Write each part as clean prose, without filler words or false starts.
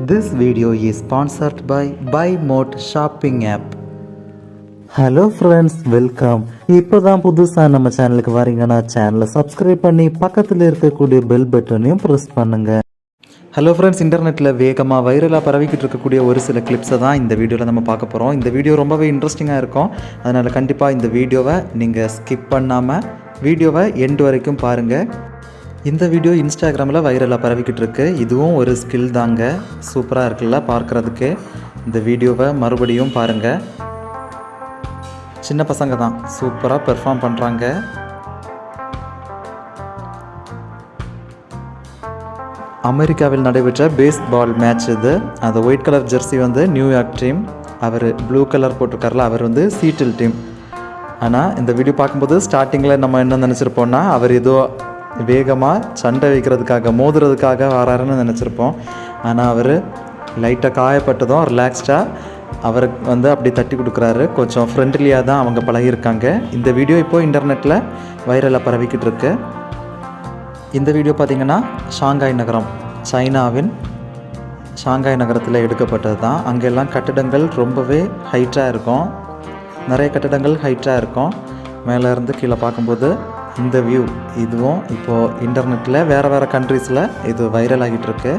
This video is sponsored by BuyMode shopping app. Hello friends, welcome. இப்போ தான் புதுசாக நம்ம சேனலுக்கு வரீங்கன்னா சேனலை சப்ஸ்கிரைப் பண்ணி பக்கத்தில் இருக்கக்கூடிய பெல் பட்டனையும் ப்ரெஸ் பண்ணுங்கள். ஹலோ ஃப்ரெண்ட்ஸ், இன்டர்நெட்டில் வேகமாக வைரலாக பரவிக்கிட்டு இருக்கக்கூடிய ஒரு சில கிளிப்ஸை தான் இந்த வீடியோவில் நம்ம பார்க்க போகிறோம். இந்த வீடியோ ரொம்பவே இன்ட்ரெஸ்டிங்காக இருக்கும். அதனால் கண்டிப்பாக இந்த வீடியோவை நீங்கள் ஸ்கிப் பண்ணாமல் வீடியோவை எண்டு வரைக்கும் பாருங்கள். இந்த வீடியோ இன்ஸ்டாகிராமில் வைரலாக பரவிக்கிட்டு இருக்கு. இதுவும் ஒரு ஸ்கில் தாங்க. சூப்பராக இருக்குல்ல பார்க்குறதுக்கு. இந்த வீடியோவை மறுபடியும் பாருங்கள். சின்ன பசங்க தான் சூப்பராக பெர்ஃபார்ம் பண்ணுறாங்க. அமெரிக்காவில் நடைபெற்ற பேஸ்பால் மேட்ச் இது. அந்த ஒயிட் கலர் ஜெர்சி வந்து நியூயார்க் டீம், அவர் ப்ளூ கலர் போட்டிருக்காருல அவர் வந்து சீட்டில் டீம். ஆனால் இந்த வீடியோ பார்க்கும்போது ஸ்டார்டிங்கில் நம்ம என்ன நினச்சிருப்போம்னா அவர் ஏதோ வேகமாக சண்டை வைக்கிறதுக்காக மோதுறதுக்காக வராருன்னு நினச்சிருப்போம். ஆனால் அவர் லைட்டாக காயப்பட்டதும் ரிலாக்ஸ்டாக அவருக்கு வந்து அப்படி தட்டி கொடுக்குறாரு. கொஞ்சம் ஃப்ரெண்ட்லியாக தான் அவங்க பழகியிருக்காங்க. இந்த வீடியோ இப்போது இன்டர்நெட்டில் வைரலாக பரவிக்கிட்டு இருக்கு. இந்த வீடியோ பார்த்திங்கன்னா ஷாங்காய் நகரம், சைனாவின் ஷாங்காய் நகரத்தில் எடுக்கப்பட்டது தான். அங்கெல்லாம் கட்டிடங்கள் ரொம்பவே ஹைட்டாக இருக்கும். நிறைய கட்டிடங்கள் ஹைட்டாக இருக்கும். மேலே இருந்து கீழே பார்க்கும்போது இந்த வியூ இதுவும் இப்போது இன்டர்நெட்டில் வேறு கண்ட்ரீஸில் இது வைரல் ஆகிட்டு இருக்கு.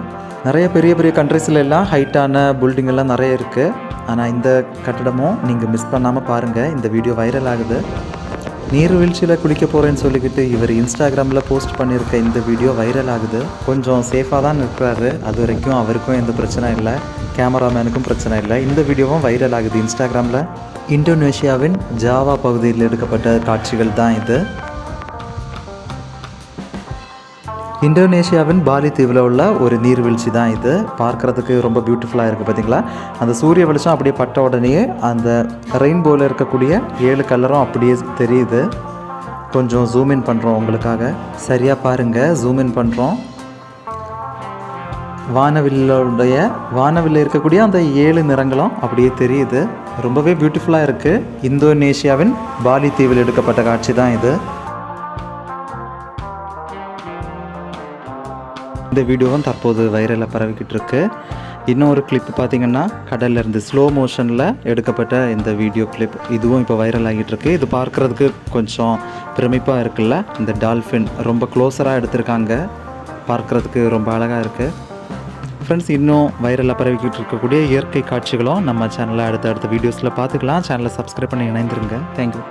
நிறைய பெரிய பெரிய கண்ட்ரீஸில் எல்லாம் ஹைட்டான பில்டிங் எல்லாம் நிறைய இருக்குது. ஆனால் இந்த கட்டிடமும் நீங்கள் மிஸ் பண்ணாமல் பாருங்கள். இந்த வீடியோ வைரல் ஆகுது. நீர்வீழ்ச்சியில் குளிக்க போகிறேன்னு சொல்லிக்கிட்டு இவர் இன்ஸ்டாகிராமில் போஸ்ட் பண்ணியிருக்க இந்த வீடியோ வைரல் ஆகுது. கொஞ்சம் சேஃபாக தான் இருக்கிறாரு. அது வரைக்கும் அவருக்கும் எந்த பிரச்சனை இல்லை, கேமராமேனுக்கும் பிரச்சனை இல்லை. இந்த வீடியோவும் வைரல் ஆகுது இன்ஸ்டாகிராமில். இந்தோனேஷியாவின் ஜாவா பகுதியில் எடுக்கப்பட்ட காட்சிகள் தான் இது. இந்தோனேஷியாவின் பாலி தீவில் உள்ள ஒரு நீர்வீழ்ச்சி தான் இது. பார்க்குறதுக்கு ரொம்ப பியூட்டிஃபுல்லாக இருக்குது. பார்த்திங்களா, அந்த சூரிய வெளிச்சம் அப்படியே பட்ட உடனே அந்த ரெயின்போவில் இருக்கக்கூடிய 7 கலரும் அப்படியே தெரியுது. கொஞ்சம் ஜூமின் பண்ணுறோம் உங்களுக்காக. சரியாக பாருங்கள், ஜூமின் பண்ணுறோம். வானவில்லில் இருக்கக்கூடிய அந்த 7 நிறங்களும் அப்படியே தெரியுது. ரொம்பவே பியூட்டிஃபுல்லாக இருக்குது. இந்தோனேஷியாவின் பாலி தீவில் எடுக்கப்பட்ட காட்சி தான் இது. இந்த வீடியோவும் தற்போது வைரலாக பரவிக்கிட்டு இருக்கு. இன்னொரு கிளிப் பார்த்திங்கன்னா கடல்லேருந்து ஸ்லோ மோஷனில் எடுக்கப்பட்ட இந்த வீடியோ கிளிப், இதுவும் இப்போ வைரல் ஆகிட்டு இருக்கு. இது பார்க்குறதுக்கு கொஞ்சம் பிரமிப்பாக இருக்குல்ல. இந்த டால்ஃபின் ரொம்ப க்ளோஸராக எடுத்திருக்காங்க. பார்க்குறதுக்கு ரொம்ப அழகாக இருக்குது. ஃப்ரெண்ட்ஸ், இன்னும் வைரலாக பரவிக்கிட்டு இருக்கக்கூடிய இயற்கை காட்சிகளும் நம்ம சேனலில் அடுத்த வீடியோஸில் பார்த்துக்கலாம். சேனலை சப்ஸ்கிரைப் பண்ணி இணைந்துருங்க. தேங்க்யூ.